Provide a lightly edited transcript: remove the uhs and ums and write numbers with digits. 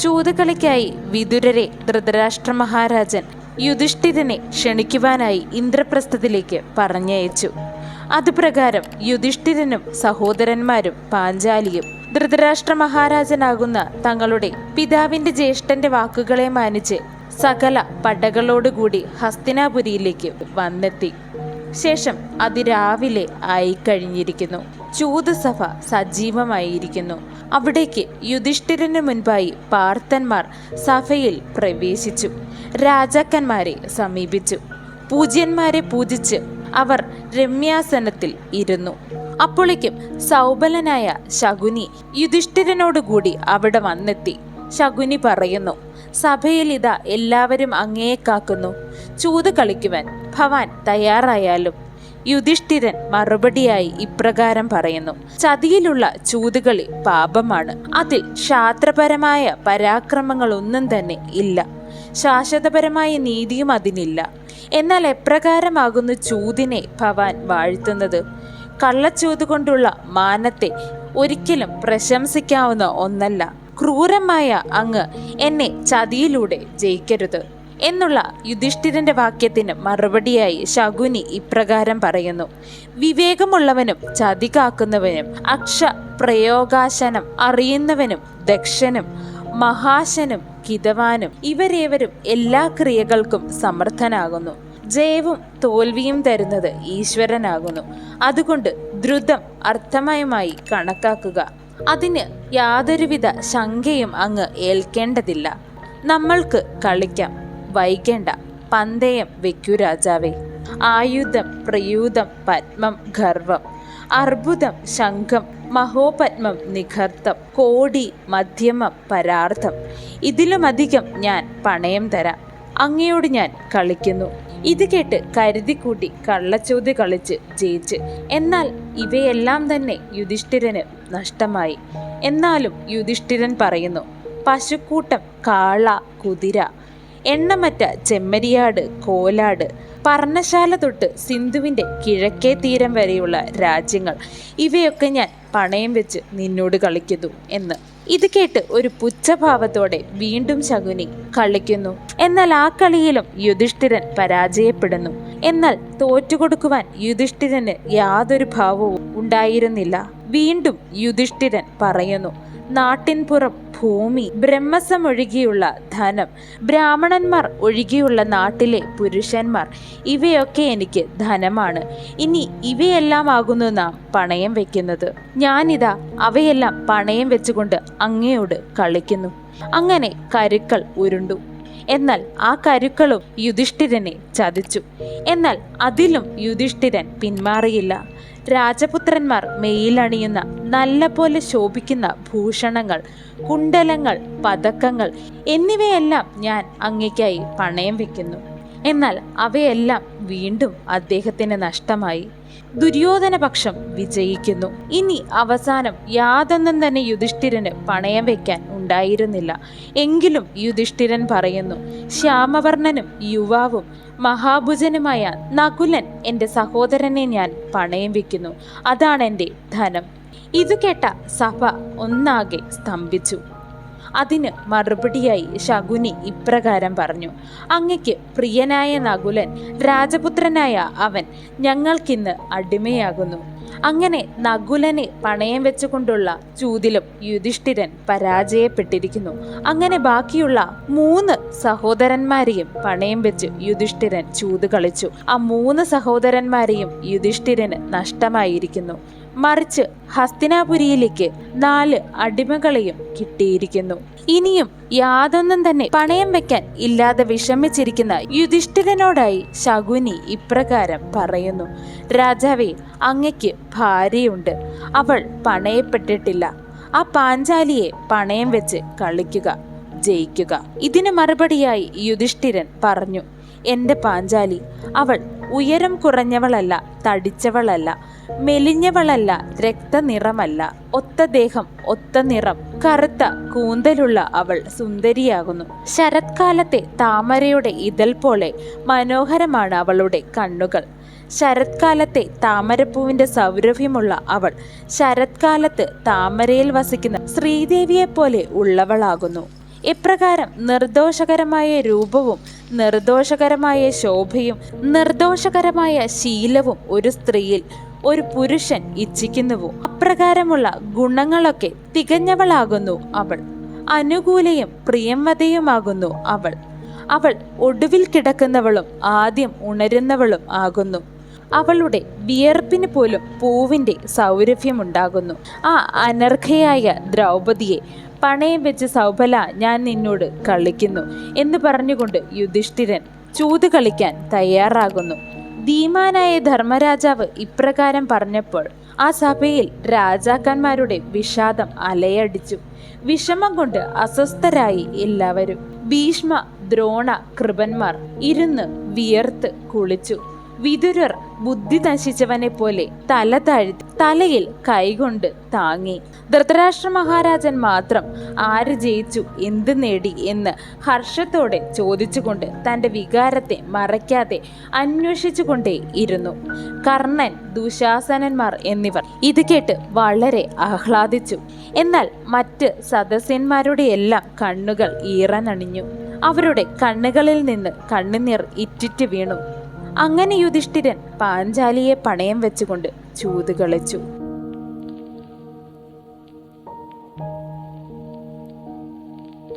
ചൂതുകളിക്കായി വിതുരരെ ധൃതരാഷ്ട്ര മഹാരാജൻ യുധിഷ്ഠിരനെ ക്ഷണിക്കുവാനായി ഇന്ദ്രപ്രസ്ഥത്തിലേക്ക് പറഞ്ഞയച്ചു. അതുപ്രകാരം യുധിഷ്ഠിരനും സഹോദരന്മാരും പാഞ്ചാലിയും ധൃതരാഷ്ട്ര മഹാരാജനാകുന്ന തങ്ങളുടെ പിതാവിന്റെ ജ്യേഷ്ഠന്റെ വാക്കുകളെ മാനിച്ച് സകല പടകളോടുകൂടി ഹസ്തിനാപുരിയിലേക്ക് വന്നെത്തി. ശേഷം അതിരാവിലെ ആയിക്കഴിഞ്ഞിരിക്കുന്നു. ചൂതുസഭ സജീവമായിരിക്കുന്നു. അവിടേക്ക് യുധിഷ്ഠിരന് മുൻപായി പാർത്ഥന്മാർ സഭയിൽ പ്രവേശിച്ചു. രാജാക്കന്മാരെ സമീപിച്ചു. പൂജ്യന്മാരെ പൂജിച്ച് അവർ രമ്യാസനത്തിൽ ഇരുന്നു. അപ്പോഴേക്കും സൗബലനായ ശകുനി യുധിഷ്ഠിരനോടുകൂടി അവിടെ വന്നെത്തി. ശകുനി പറയുന്നു, സഭയിൽ ഇതാ എല്ലാവരും അങ്ങയെ കാക്കുന്നു. ചൂത് കളിക്കുവാൻ ഭവാൻ തയ്യാറായാലും. യുധിഷ്ഠിരൻ മറുപടിയായി ഇപ്രകാരം പറയുന്നു, ചതിയിലുള്ള ചൂതുകളി പാപമാണ്. അതിൽ ശാസ്ത്രപരമായ പരാക്രമങ്ങളൊന്നും തന്നെ ഇല്ല. ശാശ്വതപരമായ നീതിയും അതിനില്ല. എന്നാൽ എപ്രകാരമാകുന്നു ചൂതിനെ ഭവാൻ വാഴ്ത്തുന്നത്? കള്ളച്ചൂത് കൊണ്ടുള്ള മാനത്തെ ഒരിക്കലും പ്രശംസിക്കാവുന്ന ഒന്നല്ല. ക്രൂരമായ അങ്ങ് എന്നെ ചതിയിലൂടെ ജയിക്കരുത് എന്നുള്ള യുധിഷ്ഠിരന്റെ വാക്യത്തിന് മറുപടിയായി ശകുനി ഇപ്രകാരം പറയുന്നു, വിവേകമുള്ളവനും ചതി കാക്കുന്നവനും അക്ഷപ്രയോഗാശനം അറിയുന്നവനും ദക്ഷനും മഹാശനും കിതവാനും ഇവരേവരും എല്ലാ ക്രിയകൾക്കും സമർത്ഥനാകുന്നു. ജയവും തോൽവിയും തരുന്നത് ഈശ്വരനാകുന്നു. അതുകൊണ്ട് ദ്രുതം അർത്ഥമയമായി കണക്കാക്കുക. അതിന് യാതൊരുവിധ ശങ്കയും അങ്ങ് ഏൽക്കേണ്ടതില്ല. നമ്മൾക്ക് കളിക്കാം, വൈകേണ്ട. പന്തയം വെക്കൂ രാജാവേ. ആയുധം പ്രയൂതം പത്മം ഗർവം അർബുദം ശംഖം മഹോപത്മം നിഖർത്തം കോടി മധ്യമം പരാർത്ഥം. ഇതിലുമധികം ഞാൻ പണയം തരാം. അങ്ങയോട് ഞാൻ കളിക്കുന്നു. ഇത് കേട്ട് കരുതിക്കൂട്ടി കള്ളച്ചൂത് കളിച്ച് ജയിച്ച്. എന്നാൽ ഇവയെല്ലാം തന്നെ യുധിഷ്ഠിരന് നഷ്ടമായി. എന്നാലും യുധിഷ്ഠിരൻ പറയുന്നു, പശുക്കൂട്ടം, കാള, കുതിര, എണ്ണമറ്റ ചെമ്മരിയാട്, കോലാട്, പർണശാല തൊട്ട് സിന്ധുവിൻ്റെ കിഴക്കേ തീരം വരെയുള്ള രാജ്യങ്ങൾ, ഇവയൊക്കെ ഞാൻ പണയം വെച്ച് നിന്നോട് കളിക്കുന്നു എന്ന്. ഇത് കേട്ട് ഒരു പുച്ഛഭാവത്തോടെ വീണ്ടും ശകുനി കളിക്കുന്നു. എന്നാൽ ആ കളിയിലും യുധിഷ്ഠിരൻ പരാജയപ്പെടുന്നു. എന്നാൽ തോറ്റുകൊടുക്കുവാൻ യുധിഷ്ഠിരന് യാതൊരു ഭാവവും ഉണ്ടായിരുന്നില്ല. വീണ്ടും യുധിഷ്ഠിരൻ പറയുന്നു, നാട്ടിൻപുറം, ഭൂമി, ബ്രഹ്മസം ഒഴികെയുള്ള ധനം, ബ്രാഹ്മണന്മാർ ഒഴികെയുള്ള നാട്ടിലെ പുരുഷന്മാർ, ഇവയൊക്കെ എനിക്ക് ധനമാണ്. ഇനി ഇവയെല്ലാം ആകുന്നു നാം പണയം വെക്കുന്നത്. ഞാനിതാ അവയെല്ലാം പണയം വെച്ചുകൊണ്ട് അങ്ങയോട് കളിക്കുന്നു. അങ്ങനെ കരുക്കൾ ഉരുണ്ടു. എന്നാൽ ആ കരുക്കളും യുധിഷ്ഠിരനെ ചതിച്ചു. എന്നാൽ അതിലും യുധിഷ്ഠിരൻ പിന്മാറിയില്ല. രാജപുത്രന്മാർ മെയിലണിയുന്ന നല്ല പോലെ ശോഭിക്കുന്ന ഭൂഷണങ്ങൾ, കുണ്ടലങ്ങൾ, പതക്കങ്ങൾ എന്നിവയെല്ലാം ഞാൻ അങ്ങയ്ക്കായി പണയം വെക്കുന്നു. എന്നാൽ അവയെല്ലാം വീണ്ടും അദ്ദേഹത്തിന് നഷ്ടമായി. ദുര്യോധനപക്ഷം വിജയിക്കുന്നു. ഇനി അവസാനം യാതൊന്നും തന്നെ യുധിഷ്ഠിരന് പണയം വെക്കാൻ ഉണ്ടായിരുന്നില്ല. എങ്കിലും യുധിഷ്ഠിരൻ പറയുന്നു, ശ്യാമവർണ്ണനും യുവാവും മഹാഭുജനുമായ നകുലൻ എൻ്റെ സഹോദരനെ ഞാൻ പണയം വെക്കുന്നു. അതാണെൻ്റെ ധനം. ഇതു കേട്ട സഭ ഒന്നാകെ സ്തംഭിച്ചു. അതിന് മറുപടിയായി ശകുനി ഇപ്രകാരം പറഞ്ഞു, അങ്ങയ്ക്ക് പ്രിയനായ നകുലൻ, രാജപുത്രനായ അവൻ ഞങ്ങൾക്കിന്ന് അടിമയാകുന്നു. അങ്ങനെ നകുലനെ പണയം വെച്ചുകൊണ്ടുള്ള ചൂതിലും യുധിഷ്ഠിരൻ പരാജയപ്പെട്ടിരിക്കുന്നു. അങ്ങനെ ബാക്കിയുള്ള 3 സഹോദരന്മാരെയും പണയം വെച്ച് യുധിഷ്ഠിരൻ ചൂത് കളിച്ചു. ആ 3 സഹോദരന്മാരെയും യുധിഷ്ഠിരന് നഷ്ടമായിരിക്കുന്നു. മറിച്ച് ഹസ്തിനാപുരിയിലേക്ക് 4 അടിമകളെയും കിട്ടിയിരിക്കുന്നു. ഇനിയും യാതൊന്നും തന്നെ പണയം വെക്കാൻ ഇല്ലാതെ വിഷമിച്ചിരിക്കുന്ന യുധിഷ്ഠിരനോടായി ശകുനി ഇപ്രകാരം പറയുന്നു, രാജാവേ, അങ്ങയ്ക്ക് ഭാര്യയുണ്ട്. അവൾ പണയപ്പെട്ടിട്ടില്ല. ആ പാഞ്ചാലിയെ പണയം വെച്ച് കളിക്കുക, ജയിക്കുക. ഇതിന് മറുപടിയായി യുധിഷ്ഠിരൻ പറഞ്ഞു, എൻ്റെ പാഞ്ചാലി, അവൾ ഉയരം കുറഞ്ഞവളല്ല, തടിച്ചവളല്ല, മെലിഞ്ഞവളല്ല, രക്തനിറമല്ല, ഒത്ത ദേഹം, ഒത്ത നിറം, കറുത്ത കൂന്തലുള്ള അവൾ സുന്ദരിയാകുന്നു. ശരത്കാലത്തെ താമരയുടെ ഇതൾ പോലെ മനോഹരമാണ് അവളുടെ കണ്ണുകൾ. ശരത്കാലത്തെ താമരപ്പൂവിന്റെ സൗരഭ്യമുള്ള അവൾ ശരത്കാലത്ത് താമരയിൽ വസിക്കുന്ന ശ്രീദേവിയെപ്പോലെ ഉള്ളവളാകുന്നു. എപ്രകാരം നിർദോഷകരമായ രൂപവും നിർദോഷകരമായ ശോഭയും നിർദോഷകരമായ ശീലവും ഒരു സ്ത്രീയിൽ ഒരു പുരുഷൻ ഇച്ഛിക്കുന്നുവോ അപ്രകാരമുള്ള ഗുണങ്ങളൊക്കെ തികഞ്ഞവളാകുന്നു അവൾ. അനുകൂലയും പ്രിയംവതയുമാകുന്നു അവൾ. അവൾ ഒടുവിൽ കിടക്കുന്നവളും ആദ്യം ഉണരുന്നവളും ആകുന്നു. അവളുടെ വിയർപ്പിന് പോലും പൂവിൻ്റെ സൗരഭ്യമുണ്ടാകുന്നു. ആ അനർഘയായ ദ്രൗപദിയെ പണയം വെച്ച് സൗബല ഞാൻ നിന്നോട് കളിക്കുന്നു എന്ന് പറഞ്ഞുകൊണ്ട് യുധിഷ്ഠിരൻ ചൂത് കളിക്കാൻ തയ്യാറാകുന്നു. ധീമാനായ ധർമ്മരാജാവ് ഇപ്രകാരം പറഞ്ഞപ്പോൾ ആ സഭയിൽ രാജാക്കന്മാരുടെ വിഷാദം അലയടിച്ചു. വിഷമം കൊണ്ട് അസ്വസ്ഥരായി എല്ലാവരും. ഭീഷ്മ, ദ്രോണ, കൃപന്മാർ ഇരുന്ന് വിയർത്ത് കുളിച്ചു. വിതുരർ ബുദ്ധി നശിച്ചവനെ പോലെ തല താഴ്ത്തി തലയിൽ കൈകൊണ്ട് താങ്ങി. ധൃതരാഷ്ട്ര മഹാരാജൻ മാത്രം ആര് ജയിച്ചു, എന്ത് നേടി എന്ന് ഹർഷത്തോടെ ചോദിച്ചുകൊണ്ട് തൻ്റെ വികാരത്തെ മറയ്ക്കാതെ അന്വേഷിച്ചുകൊണ്ടേ ഇരുന്നു. കർണൻ, ദുശാസനന്മാർ എന്നിവർ ഇത് കേട്ട് വളരെ ആഹ്ലാദിച്ചു. എന്നാൽ മറ്റ് സദസ്യന്മാരുടെയെല്ലാം കണ്ണുകൾ ഈറനണിഞ്ഞു. അവരുടെ കണ്ണുകളിൽ നിന്ന് കണ്ണുനീർ ഇറ്റിറ്റ് വീണു. അങ്ങനെ യുധിഷ്ഠിരൻ പാഞ്ചാലിയെ പണയം വെച്ചുകൊണ്ട് ചൂത് കളിച്ചു.